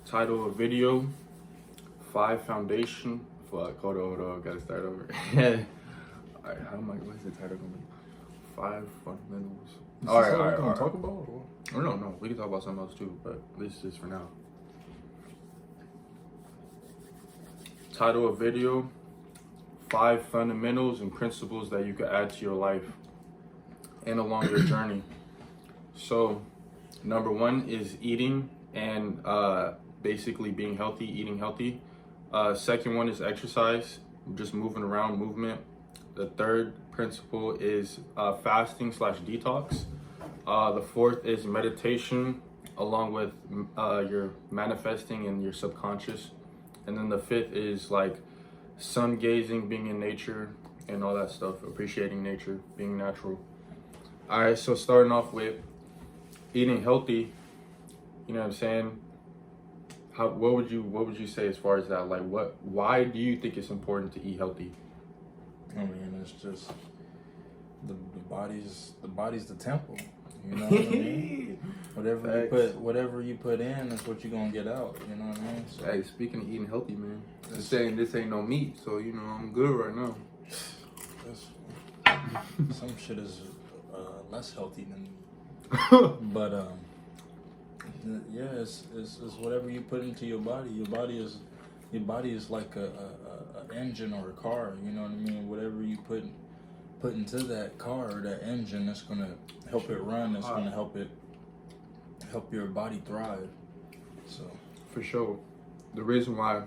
Title of video: 5 foundation. Fuck, hold on, gotta start over. Alright, what's the title gonna be? 5 fundamentals. Alright. Talk about? Or no, we can talk about something else too, but this is for now. Title of video: 5 fundamentals and principles that you could add to your life and along your journey. So, number 1 is eating and basically being healthy, eating healthy. Second one is exercise, just moving around, movement. The third principle is fasting / detox. The fourth is meditation, along with your manifesting and your subconscious. And then the fifth is like sun gazing, being in nature, and all that stuff, appreciating nature, being natural. All right, so starting off with eating healthy, you know what I'm saying? What would you say as far as that? Like, why do you think it's important to eat healthy? I mean, it's just the body's the temple. You know what I mean? Whatever you put in is what you're gonna get out. You know what I mean? So, hey, speaking of eating healthy, man, this ain't no meat, so you know I'm good right now. Some shit is less healthy than meat. But yeah, it's whatever you put into your body. Your body is like a engine or a car. You know what I mean? Whatever you put into that car or that engine, it's gonna help it run. It's gonna help your body thrive. So for sure, the reason why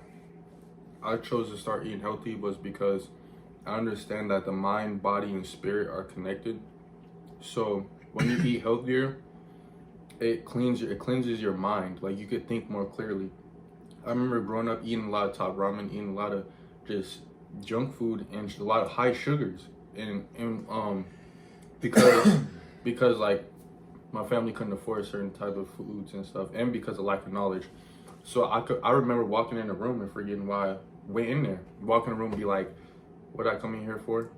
I chose to start eating healthy was because I understand that the mind, body, and spirit are connected. So when you eat healthier, it cleanses your mind. Like, you could think more clearly. I remember growing up eating a lot of top ramen, eating a lot of just junk food and a lot of high sugars, and because like my family couldn't afford certain type of foods and stuff, and because of lack of knowledge. So I remember walking in the room and forgetting why I went in there. Walk in the room and be like, what did I come in here for?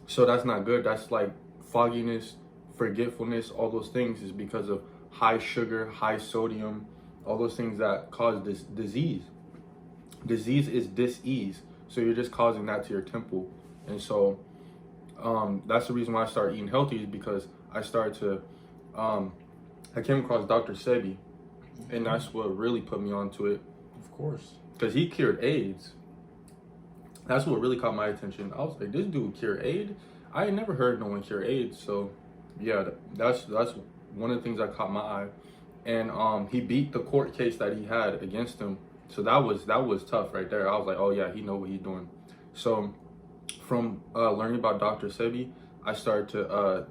So that's not good. That's like fogginess, forgetfulness, all those things is because of high sugar, high sodium, all those things that cause this disease. Disease is dis-ease. So you're just causing that to your temple. And so that's the reason why I started eating healthy, is because I started to, I came across Dr. Sebi, and that's what really put me onto it. of course, Because he cured AIDS. That's what really caught my attention. I was like, this dude cured AIDS? I ain't never heard no one cure AIDS. So yeah, that's one of the things that caught my eye. And he beat the court case that he had against him. So that was tough right there. I was like, oh yeah, he know what he's doing. So from learning about Dr. Sebi, I started to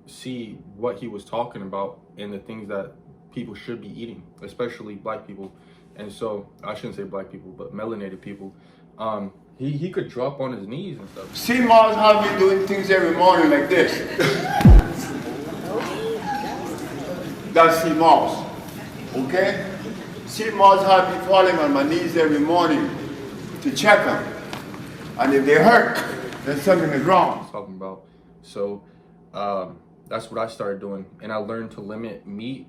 see what he was talking about and the things that people should be eating, especially black people. And so I shouldn't say black people, but melanated people. He could drop on his knees and stuff. See, Mars have me doing things every morning like this. That's C Mars, okay? C Mars have me falling on my knees every morning to check them. And if they hurt, then something is wrong. Talking about. So that's what I started doing, and I learned to limit meat.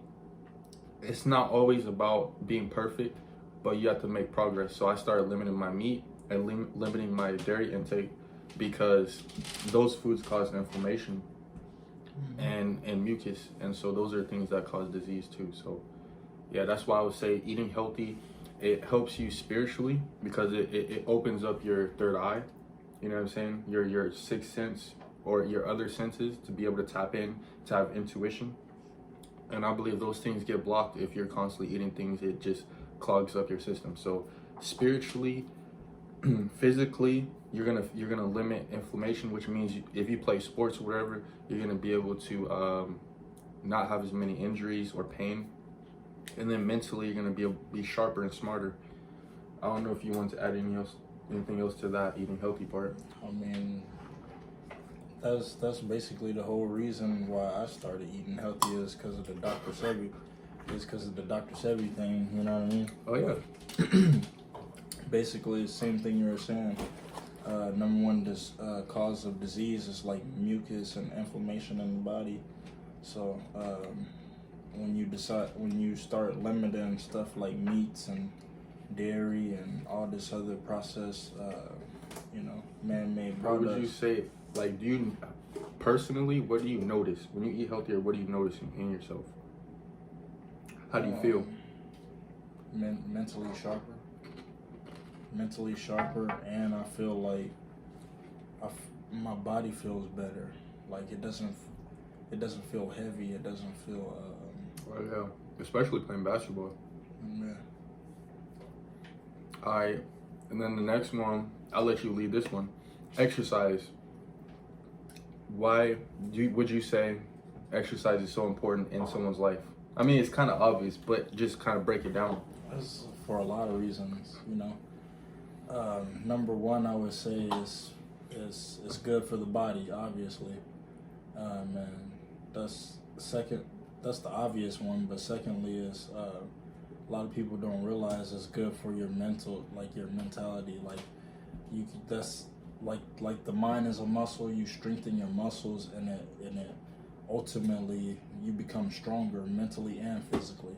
It's not always about being perfect, but you have to make progress. So I started limiting my meat and limiting my dairy intake, because those foods cause inflammation and mucus, and so those are things that cause disease too. So yeah, that's why I would say eating healthy, it helps you spiritually, because it opens up your third eye, you know what I'm saying, your sixth sense or your other senses, to be able to tap in, to have intuition. And I believe those things get blocked if you're constantly eating things. It just clogs up your system. So spiritually, physically, you're gonna limit inflammation, which means if you play sports or whatever, you're gonna be able to not have as many injuries or pain. And then mentally, you're gonna be sharper and smarter. I don't know if you want to add anything else to that eating healthy part. I mean, that's basically the whole reason why I started eating healthy, is because of the Dr. Sebi. It's because of the Dr. Sebi thing. You know what I mean? Oh yeah. Basically, the same thing you were saying. Number one, cause of disease is like mucus and inflammation in the body. So when you start limiting stuff like meats and dairy and all this other processed, man-made What products. would you say? Like, do you personally? What do you notice when you eat healthier? What do you notice in yourself? How do you feel? Mentally sharper, and I feel like my body feels better. Like it doesn't feel heavy. It doesn't feel. Well, yeah, especially playing basketball. Yeah. All right, and then the next one, I'll let you lead this one. Exercise. Why would you say exercise is so important in someone's life? I mean, it's kind of obvious, but just kind of break it down. That's for a lot of reasons, Number one, I would say is good for the body, obviously, and that's the obvious one. But secondly, is a lot of people don't realize it's good for your mentality. That's like the mind is a muscle. You strengthen your muscles, and it ultimately you become stronger mentally and physically,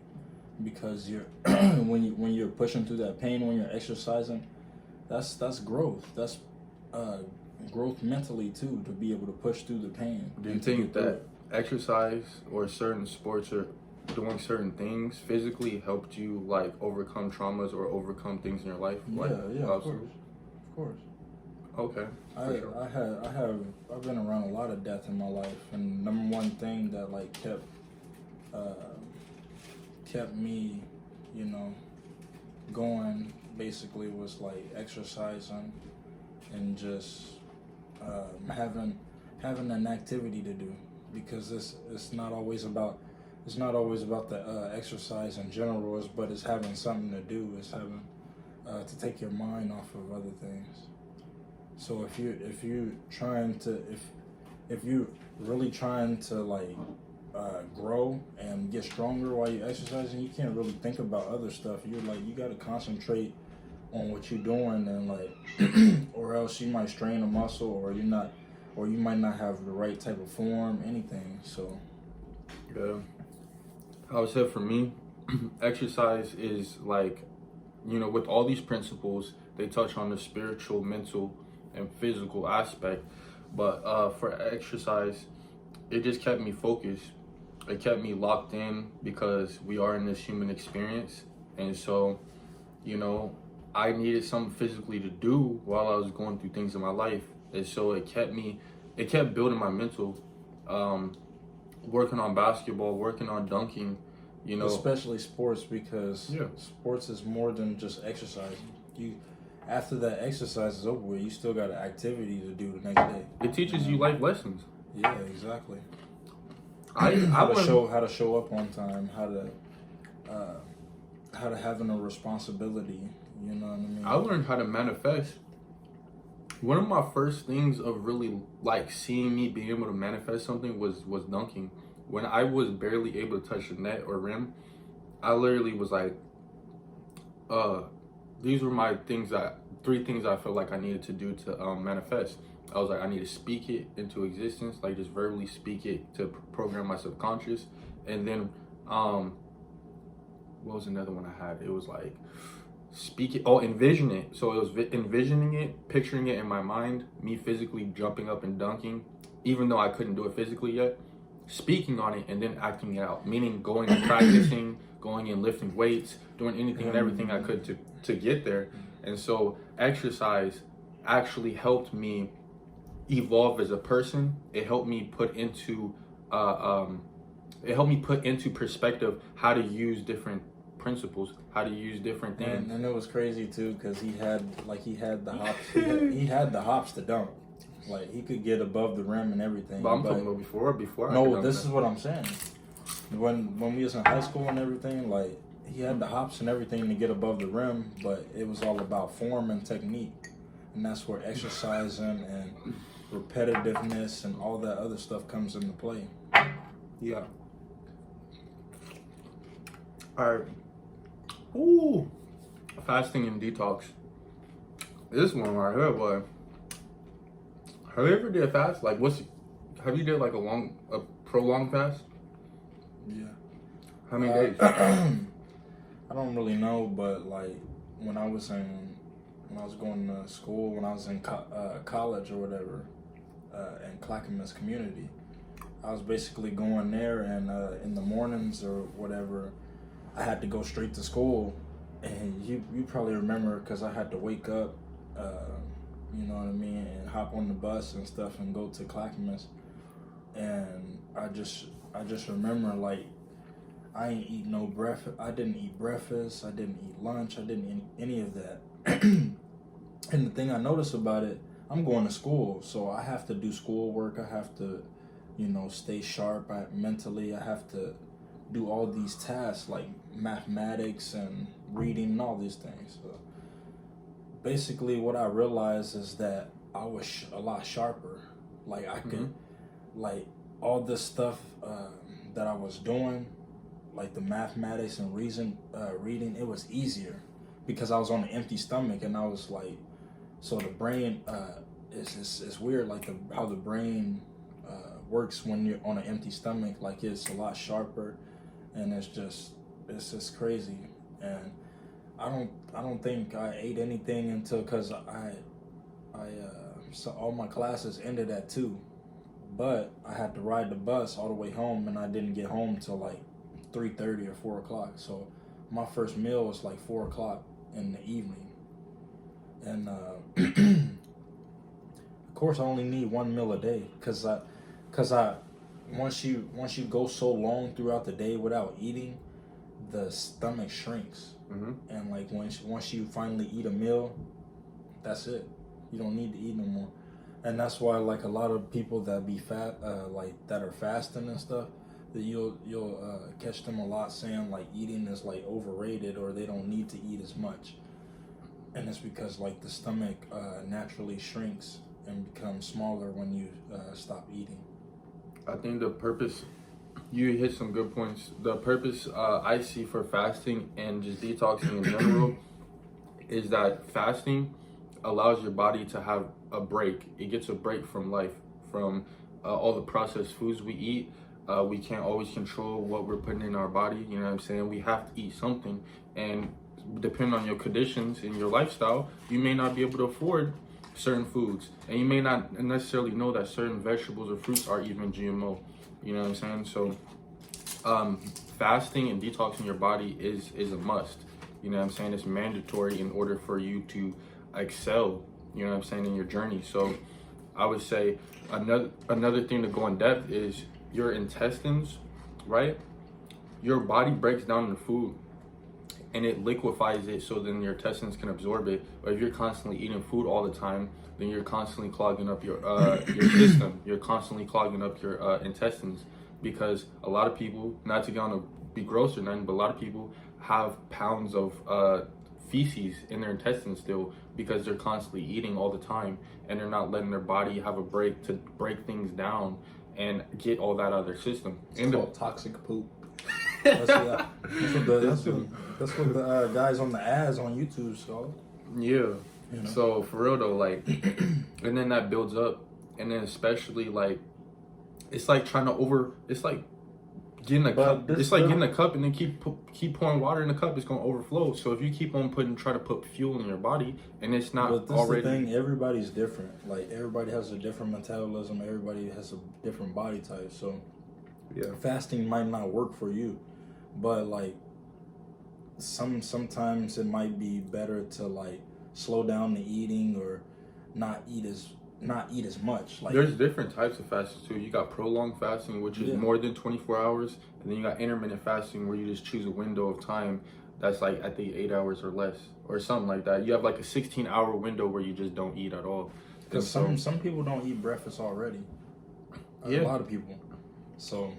because you're when you're pushing through that pain, when you're exercising, that's growth. That's growth mentally too, to be able to push through the pain. Do you think that exercise or certain sports or doing certain things physically helped you like overcome traumas or overcome things in your life? Of course. Okay. I've been around a lot of death in my life, and number one thing that like kept me, going basically was like exercising and just having an activity to do, because it's not always about the exercise in general, but it's having something to do. It's having to take your mind off of other things. So if you're really trying to like grow and get stronger while you're exercising, you can't really think about other stuff. You got to concentrate on what you're doing, and like, or else you might strain a muscle, or you might not have the right type of form, anything. So yeah, I would say for me, exercise is like, with all these principles, they touch on the spiritual, mental, and physical aspect. But for exercise, it just kept me focused. It kept me locked in, because we are in this human experience. And so, I needed something physically to do while I was going through things in my life. And so it kept building my mental, working on basketball, working on dunking, Especially sports, because sports is more than just exercising. After that exercise is over with, you still got an activity to do the next day. It teaches you life lessons. Yeah, exactly. How to show up on time, how to having a responsibility. You know what I mean? I learned how to manifest. One of my first things of really like seeing me being able to manifest something was dunking. When I was barely able to touch the net or rim, I literally was like, these were my three things I felt like I needed to do to manifest. I was like, I need to speak it into existence, like just verbally speak it to program my subconscious. And then, what was another one I had? It was like, speak it, envision it. So it was envisioning it, picturing it in my mind, me physically jumping up and dunking, even though I couldn't do it physically yet, speaking on it, and then acting it out, meaning going and practicing, going and lifting weights, doing anything and everything I could to get there. And so exercise actually helped me evolve as a person. It helped me put into perspective how to use different principles, how to use different things. And it was crazy too, because he had the hops. He had the hops to dunk. Like he could get above the rim and everything. But I'm talking about before. No, this is what I'm saying. When we was in high school and everything, like he had the hops and everything to get above the rim, but it was all about form and technique, and that's where exercising and repetitiveness and all that other stuff comes into play. Yeah. All right. Ooh. Fasting and detox. This one right here, boy. Have you ever did a fast? Like, have you did like a prolonged fast? Yeah. How many days? I don't really know, but like when I was going to school, when I was in college or whatever, in Clackamas community, I was basically going there, and in the mornings or whatever, I had to go straight to school, and you probably remember because I had to wake up, you know what I mean, and hop on the bus and stuff and go to Clackamas, and I just remember like I ain't eat no breakfast. I didn't eat breakfast. I didn't eat lunch. I didn't eat any of that. And the thing I noticed about it, I'm going to school, so I have to do schoolwork. I have to, you know, stay sharp. Mentally, I have to do all these tasks like mathematics and reading and all these things. So basically, what I realized is that I was a lot sharper. Like I could, like all this stuff that I was doing, like the mathematics and reading, it was easier because I was on an empty stomach, and I was like, so the brain it's weird, like how the brain works when you're on an empty stomach. Like it's a lot sharper, and it's just crazy. And I don't think I ate anything until, because so all my classes ended at 2, but I had to ride the bus all the way home, and I didn't get home till like 3:30 or 4 o'clock. So my first meal was like 4 o'clock in the evening, and of course I only need 1 meal a day, cause once you go so long throughout the day without eating, the stomach shrinks, and like once you finally eat a meal, that's it. You don't need to eat no more, and that's why like a lot of people that be fat, like that are fasting and stuff, that you'll catch them a lot saying like eating is like overrated, or they don't need to eat as much, and it's because like the stomach naturally shrinks and becomes smaller when you stop eating. I think the purpose, you hit some good points. The purpose I see for fasting and just detoxing in general is that fasting allows your body to have a break. It gets a break from life, from all the processed foods we eat. We can't always control what we're putting in our body, you know what I'm saying? We have to eat something, and depending on your conditions and your lifestyle, you may not be able to afford certain foods, and you may not necessarily know that certain vegetables or fruits are even GMO, you know what I'm saying? So fasting and detoxing your body is a must, you know what I'm saying? It's mandatory in order for you to excel, you know what I'm saying, in your journey. So I would say another thing to go in depth is your intestines, right? Your body breaks down the food and it liquefies it, so then your intestines can absorb it. But if you're constantly eating food all the time, then you're constantly clogging up your system. You're constantly clogging up your intestines, because a lot of people, not to get on to be gross or nothing, but a lot of people have pounds of feces in their intestines still, because they're constantly eating all the time, and they're not letting their body have a break to break things down and get all that out of their system. It's called toxic poop. That's what the guys on the ads on YouTube saw. Yeah. You know? So for real though, like, and then that builds up, and then especially like, it's like trying to it's like getting a cup. It's like getting a cup and then keep pouring water in the cup. It's gonna overflow. So if you keep on try to put fuel in your body, and it's not but this already. The thing, everybody's different. Like everybody has a different metabolism. Everybody has a different body type. So yeah, fasting might not work for you, but like sometimes it might be better to like slow down the eating, or not eat as much. Like there's different types of fasting too. You got prolonged fasting, which is more than 24 hours, and then you got intermittent fasting, where you just choose a window of time that's like I think 8 hours or less, or something like that. You have like a 16-hour window where you just don't eat at all. Because some people don't eat breakfast already. A lot of people. So,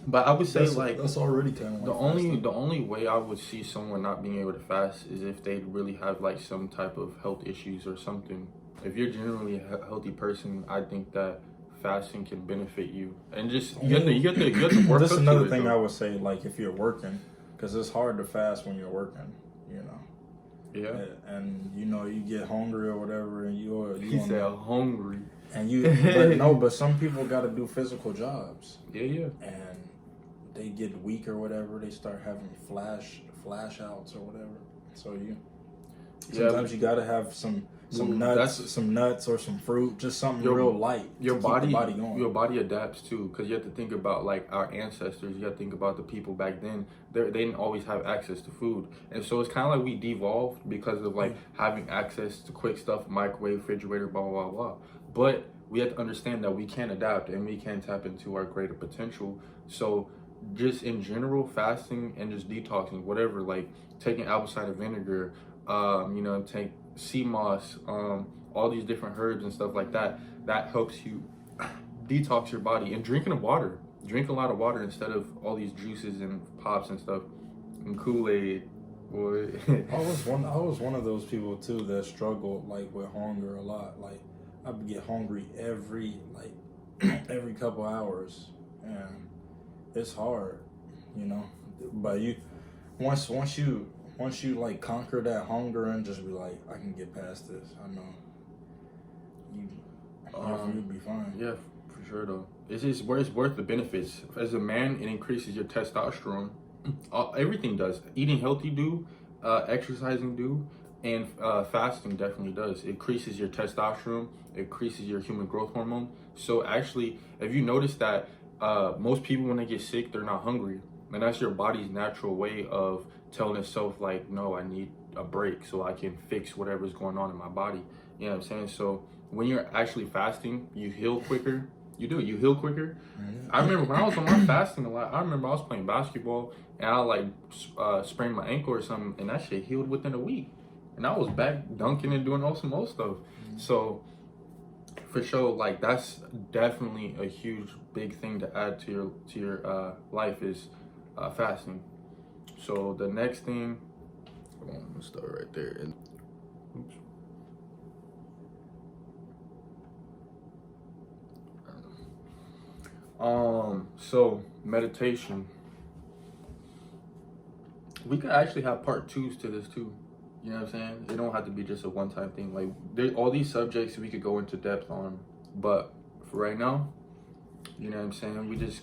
but I would say that's already kind of the only way I would see someone not being able to fast is if they really have like some type of health issues or something. If you're generally a healthy person, I think that fasting can benefit you, and just you have to work. That's another thing I would say. Like if you're working, because it's hard to fast when you're working, you know. Yeah. And you know you get hungry or whatever, and he said hungry. And but some people got to do physical jobs. Yeah. And they get weak or whatever, they start having flash outs or whatever. So sometimes you gotta have some nuts or some fruit, just something real light. Your to body, keep the body going. your body adapts too, because you have to think about like our ancestors. You have to think about the people back then. They didn't always have access to food, and so it's kind of like we devolved because of like having access to quick stuff, microwave, refrigerator, blah blah blah blah. But we have to understand that we can adapt and we can tap into our greater potential. So just in general, fasting and just detoxing, whatever, like taking apple cider vinegar, take sea moss, all these different herbs and stuff like that. That helps you detox your body. And drinking water. Drink a lot of water instead of all these juices and pops and stuff and Kool-Aid. Boy. I was one of those people too that struggled like with hunger a lot. Like I would get hungry every couple hours, and it's hard, But once you like conquer that hunger and just be like, I can get past this. I know you'll be fine. Yeah, for sure though. It's worth the benefits. As a man, it increases your testosterone. Everything does. Eating healthy do, exercising do, and fasting definitely does. It increases your testosterone. It increases your human growth hormone. So actually, if you notice that most people when they get sick, they're not hungry. And that's your body's natural way of telling itself like, no, I need a break so I can fix whatever's going on in my body. You know what I'm saying? So when you're actually fasting, you heal quicker. You heal quicker. Mm-hmm. I remember when I was on my fasting a lot, I remember I was playing basketball and I like sprained my ankle or something, and that shit healed within a week. And I was back dunking and doing all some more stuff. Mm-hmm. So for sure, like that's definitely a huge big thing to add to your life is fasting. So the next thing, I'm gonna start right there. Oops. So meditation. We could actually have part 2s to this too. You know what I'm saying? It don't have to be just a one-time thing. Like there's all these subjects we could go into depth on, but for right now, you know what I'm saying? We just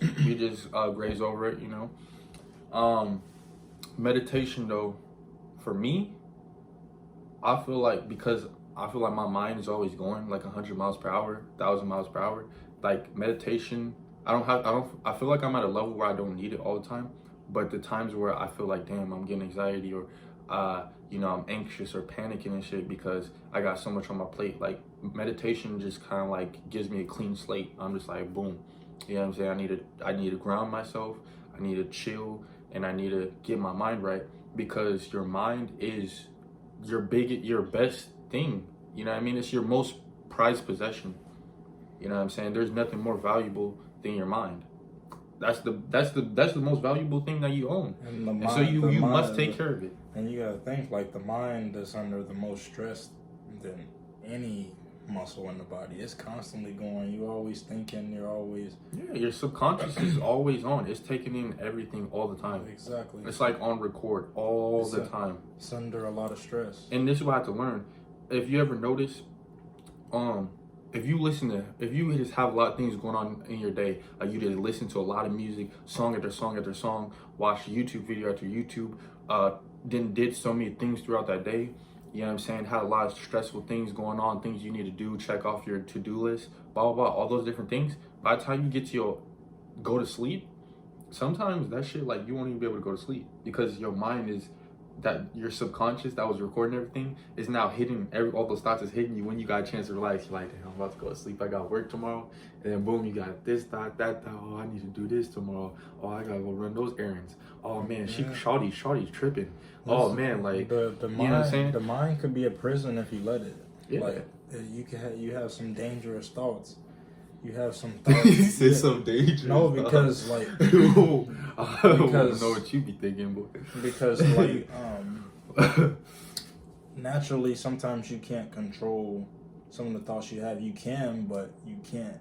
graze over it. Meditation though, for me, I feel like my mind is always going like 100 miles per hour, 1,000 miles per hour. Like meditation, I feel like I'm at a level where I don't need it all the time. But the times where I feel like, damn, I'm getting anxiety or, I'm anxious or panicking and shit because I got so much on my plate. Like meditation just kind of like gives me a clean slate. I'm just like, boom. You know what I'm saying? I need to ground myself. I need to chill and I need to get my mind right because your mind is your best thing. You know what I mean? It's your most prized possession. You know what I'm saying? There's nothing more valuable than your mind. That's the most valuable thing that you own. And so you must take care of it. And you gotta think like the mind is under the most stress than any muscle in the body. It's constantly going. You're always thinking. You're always your subconscious is always on. It's taking in everything all the time. Exactly. It's like on record all the time. It's under a lot of stress. And this is what I have to learn. If you ever notice, if you just have a lot of things going on in your day, like you did listen to a lot of music, song after song after song, watch YouTube video after YouTube, then did so many things throughout that day, you know what I'm saying, had a lot of stressful things going on, things you need to do, check off your to-do list, blah, blah, blah, all those different things. By the time you get to go to sleep, sometimes that shit, like, you won't even be able to go to sleep because your mind is, that your subconscious that was recording everything is now hitting all those thoughts is hitting you when you got a chance to relax. You're like, damn, I'm about to go to sleep. I got work tomorrow. And then boom, you got this thought, that thought. Oh, I need to do this tomorrow. Oh, I gotta go run those errands. Oh man, shawty's tripping. Oh man, like the mind, you know what I'm saying? The mind could be a prison if you let it. Yeah. Like you have some dangerous thoughts. You have some thoughts. You said some dangerous. No, because like I don't know what you be thinking, boy. Because like naturally sometimes you can't control some of the thoughts you have. You can, but you can't.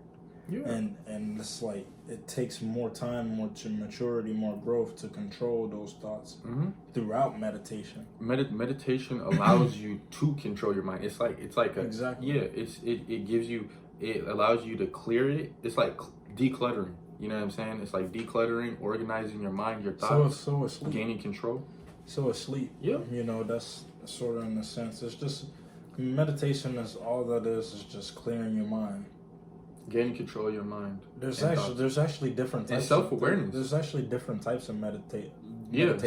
Yeah. And it's like it takes more time, more maturity, more growth to control those thoughts throughout meditation. Meditation allows you to control your mind. It's like exactly. Yeah. It allows you to clear it. It's like decluttering. You know what I'm saying? It's like decluttering, organizing your mind, your thoughts, So asleep. gaining control. So asleep. Yeah. You know, that's sort of in a sense. It's just meditation is all that is just clearing your mind. Gaining control of your mind. There's thoughts. actually different types. And self-awareness. There's actually different types of meditation.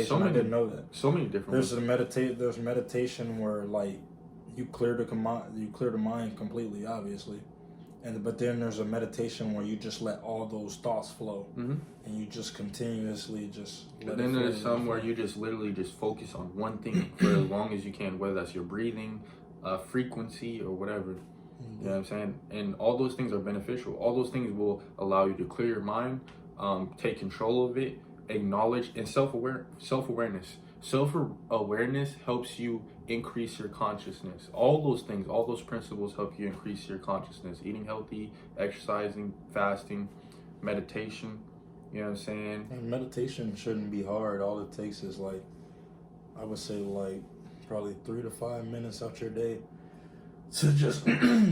So many, I didn't know that. So many different There's ones. There's meditation where like you clear the mind completely, obviously, but then there's a meditation where you just let all those thoughts flow, and you just continuously just. But then there's some where you just literally just focus on one thing for as long as you can, whether that's your breathing, frequency, or whatever. You know what I'm saying? And all those things are beneficial. All those things will allow you to clear your mind, take control of it, acknowledge, and self-awareness. Self-awareness helps you increase your consciousness. All those things, all those principles help you increase your consciousness. Eating healthy, exercising, fasting, meditation. You know what I'm saying? And meditation shouldn't be hard. All it takes is like, I would say like probably 3 to 5 minutes out your day to just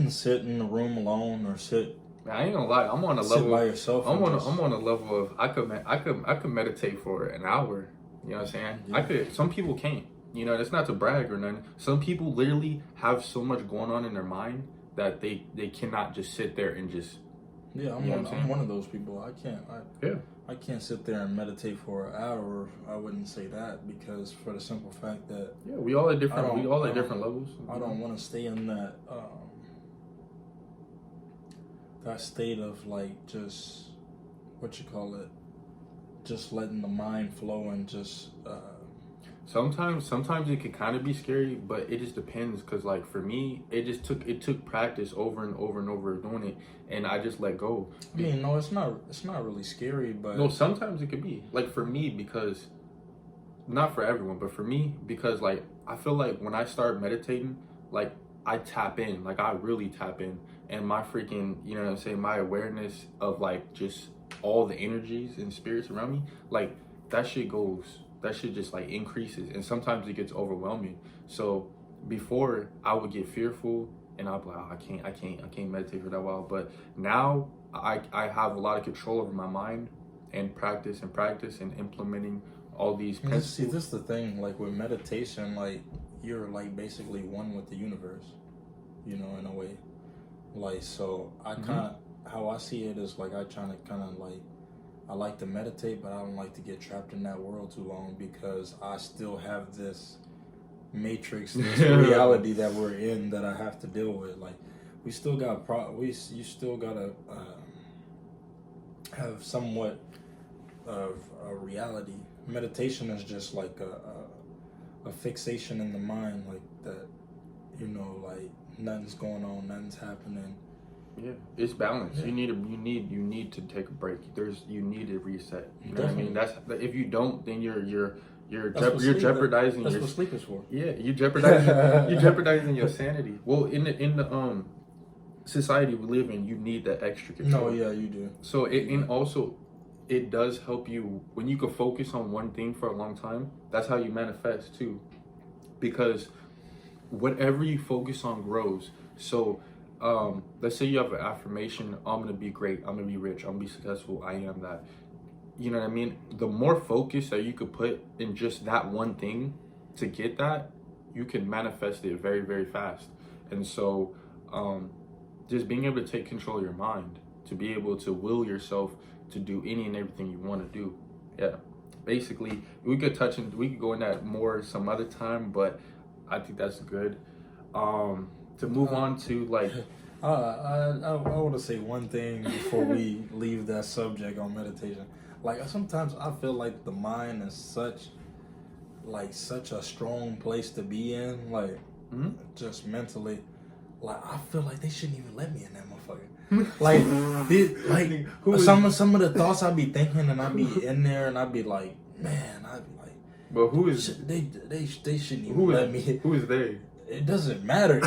sit in the room alone or sit. I ain't gonna lie, I'm on a sit level by yourself. I'm on a level of I could meditate for an hour. You know what I'm saying? Yeah. Some people can't. You know, that's not to brag or nothing. Some people literally have so much going on in their mind that they cannot just sit there and just. Yeah, I'm one of those people. I can't sit there and meditate for an hour. I wouldn't say that because for the simple fact that we all at different levels. I don't want to stay in that that state of like just just letting the mind flow and just sometimes it can kind of be scary, but it just depends. Cause like for me, it took practice over and over and over doing it, and I just let go. I mean, no, it's not really scary, but no, sometimes it could be like for me because not for everyone, but for me because like I feel like when I start meditating, like I tap in, like I really tap in, and my freaking, you know what I'm saying, my awareness of like just all the energies and spirits around me, like that shit just like increases, and sometimes it gets overwhelming. So before I would get fearful and I'd be like, oh, I can't meditate for that while. But now I have a lot of control over my mind and practice and implementing all these principles. See, this is the thing, like with meditation, like you're like basically one with the universe, you know, in a way. Like, so I how I see it is like I try to kind of like, I like to meditate, but I don't like to get trapped in that world too long because I still have this matrix, this reality that we're in that I have to deal with. Like, we still got you still gotta have somewhat of a reality. Meditation is just like a fixation in the mind, like that, you know, like nothing's going on, nothing's happening. Yeah, it's balance. Yeah. You need to take a break. You need to reset. You know what I mean? That's if you don't, then you're jeopardizing. That's what sleep is for. Yeah, you're jeopardizing your sanity. Well, in the society we live in, you need that extra control. No, yeah, you do. So it does help you when you can focus on one thing for a long time. That's how you manifest too, because whatever you focus on grows. So. Let's say you have an affirmation, I'm going to be great, I'm going to be rich, I'm going to be successful, I am that. You know what I mean? The more focus that you could put in just that one thing to get that, you can manifest it very, very fast. And so, just being able to take control of your mind, to be able to will yourself to do any and everything you want to do. Yeah. Basically, we could go in that more some other time, but I think that's good. To move on to like, I want to say one thing before we leave that subject on meditation. Like sometimes I feel like the mind is such a strong place to be in, like just mentally. Like I feel like they shouldn't even let me in that motherfucker. Some of the thoughts I be thinking, and I be in there, and I be like, man, I be like, but who is they shouldn't even let me. Who is they? It doesn't matter.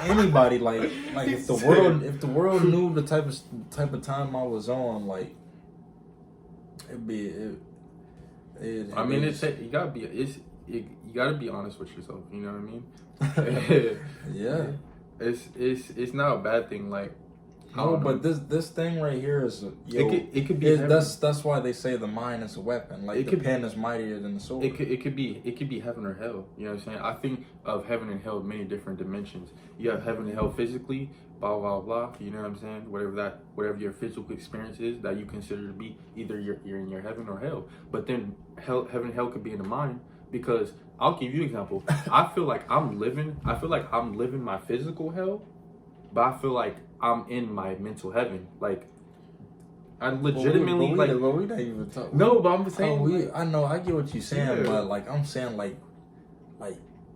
Anybody like if the world knew the type of time I was on, like you gotta be honest with yourself. You know what I mean? Yeah. It's not a bad thing. Like No, but this thing right here is it could be that's why they say the mind is a weapon. Like the pen is mightier than the sword. It could be heaven or hell. You know what I'm saying? I think of heaven and hell in many different dimensions. You have heaven and hell physically, blah blah blah. You know what I'm saying? Whatever your physical experience is that you consider to be either you're in your heaven or hell. But then heaven and hell could be in the mind, because I'll give you an example. I feel like I'm living my physical hell, but I feel like I'm in my mental heaven. Like I legitimately we not even talking. No, but I'm saying I know, I get what you're saying, Yeah. but like I'm saying, like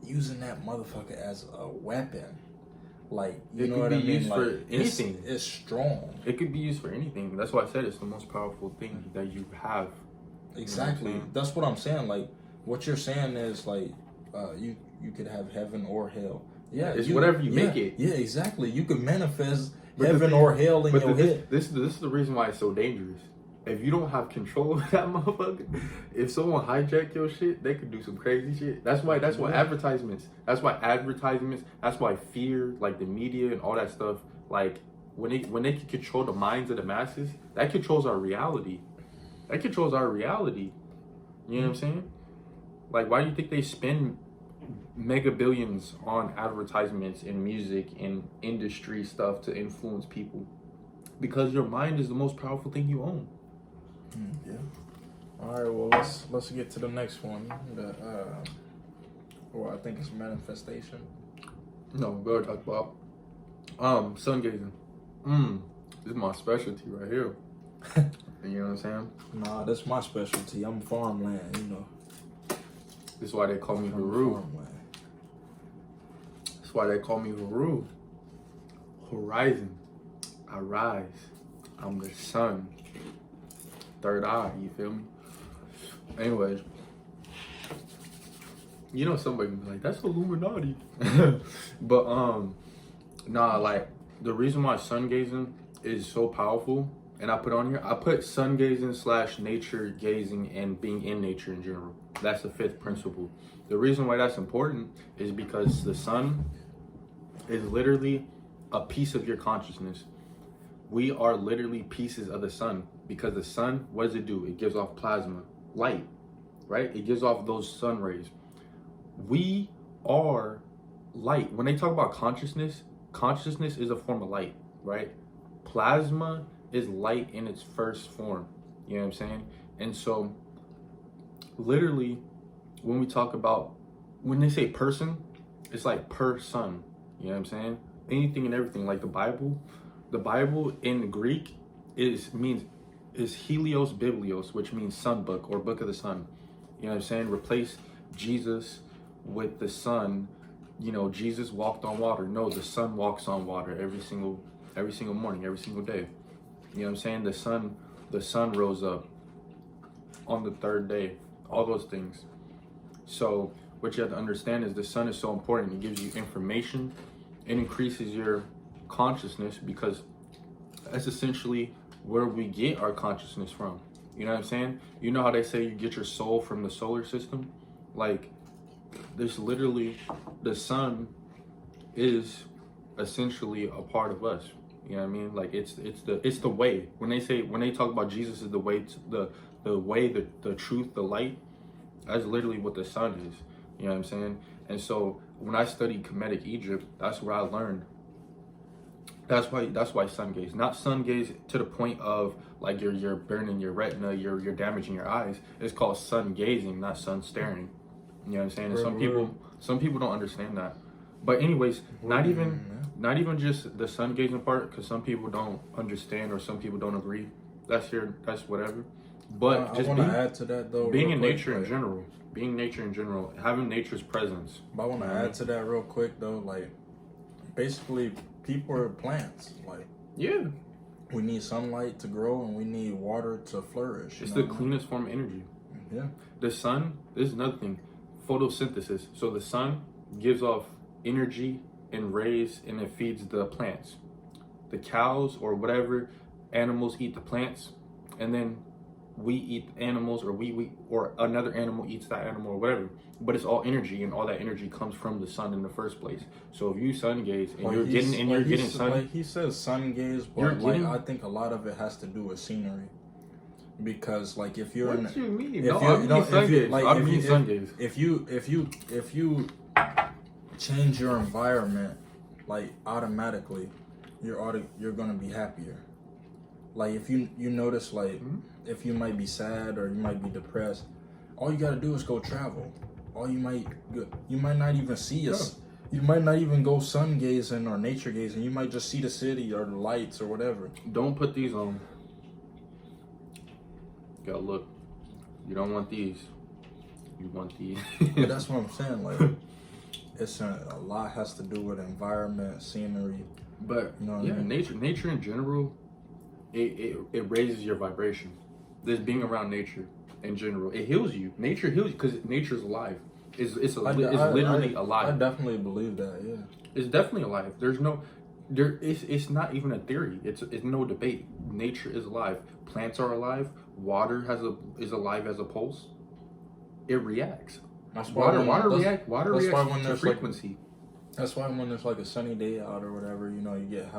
using that motherfucker as a weapon, like you It know could what be I mean? used Like for anything. it's strong. It could be used for anything. That's why I said it's the most powerful thing that you have. Exactly. You know what I'm saying? That's what I'm saying. Like what you're saying is like you could have heaven or hell. Yeah, It's whatever you make it. Yeah, exactly. You can manifest But heaven or hell in your head. This is the reason why it's so dangerous. If you don't have control of that motherfucker, if someone hijack your shit, they could do some crazy shit. That's why advertisements. That's why fear, like the media and all that stuff, like when they can control the minds of the masses, that controls our reality. That controls our reality. You know what I'm saying? Like, why do you think they spend mega billions on advertisements and music and industry stuff to influence people? Because your mind is the most powerful thing you own. Yeah. All right. Well, let's get to the next one. I think it's manifestation. No, we'll talk about sun gazing. This is my specialty right here. You know what I'm saying? Nah, that's my specialty. I'm farmland, you know. This is why they call me Haru. That's why they call me Haru. Horizon. I rise. I'm the sun. Third eye, you feel me? Anyways. You know somebody can be like, that's Illuminati. But nah, like the reason why sun gazing is so powerful, and I put sun gazing / nature gazing and being in nature in general. That's the fifth principle. The reason why that's important is because the sun is literally a piece of your consciousness. We are literally pieces of the sun, because the sun, what does it do? It gives off plasma, light, right? It gives off those sun rays. We are light. When they talk about consciousness is a form of light, right? Plasma is light in its first form. You know what I'm saying? And so literally when they say person, it's like per sun. You know what I'm saying? Anything and everything, like the Bible in Greek is Helios Biblios, which means sun book or book of the sun. You know what I'm saying? Replace Jesus with the sun. You know, Jesus walked on water. No, the sun walks on water every single morning, every single day. You know what I'm saying? The sun rose up on the third day. All those things. So what you have to understand is the sun is so important. It gives you information. It increases your consciousness, because that's essentially where we get our consciousness from. You know what I'm saying? You know how they say you get your soul from the solar system? Like, there's literally, the sun is essentially a part of us. You know what I mean? Like it's the way. When they talk about Jesus is the way, the way, the truth, the light, that's literally what the sun is. You know what I'm saying? And so when I studied Kemetic Egypt, that's where I learned. That's why sun gaze, not sun gaze to the point of like you're burning your retina, you're damaging your eyes. It's called sun gazing, not sun staring. You know what I'm saying? And some people don't understand that. But anyways, not even just the sun gazing part, because some people don't understand or some people don't agree. That's whatever. But I just want to add to that though. Being in nature in general, having nature's presence. But I want to add to that real quick though. Like, basically, people are plants. Like, yeah, we need sunlight to grow and we need water to flourish. It's the cleanest form of energy. Yeah. The sun, this is another thing. Photosynthesis. So the sun gives off energy and rays, and it feeds the plants. The cows or whatever animals eat the plants, and then we eat animals, or we or another animal eats that animal, or whatever. But it's all energy, and all that energy comes from the sun in the first place. So if you sun gaze and you're getting sun, like he says sun gaze, but I think a lot of it has to do with scenery. Because like if you're what you mean? if No, you I mean no, sun if you gaze. like I if mean you sun gaze. if you change your environment, like automatically, you're gonna be happier. Like if you notice, like if you might be sad or you might be depressed, all you gotta do is go travel. You might not even see us. You might not even go sun gazing or nature gazing. You might just see the city or the lights or whatever. Don't put these on. You gotta look. You don't want these. You want these. But that's what I'm saying. Like, it's a lot has to do with environment, scenery. But you know what yeah, I mean? nature in general, it raises your vibration. Just being around nature in general, it heals you. Nature heals you because nature's alive. It's literally alive. I definitely believe that. Yeah, it's definitely alive. It's not even a theory. It's no debate. Nature is alive. Plants are alive. Water is alive as a pulse. It reacts. That's why Water reacts to frequency. frequency. That's why when there's like a sunny day out or whatever, you know, you get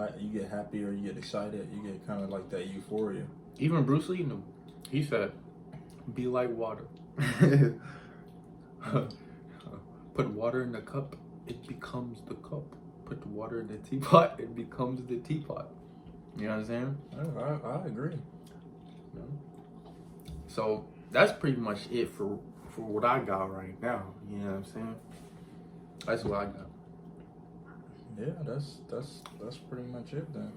happy or you get excited, you get kind of like that euphoria. Even Bruce Lee knew. He said, "Be like water." Put water in the cup, it becomes the cup. Put the water in the teapot, it becomes the teapot. You know what I'm saying? I agree. Yeah. So that's pretty much it for what I got right now. You know what I'm saying? That's what I got. Yeah, that's pretty much it then.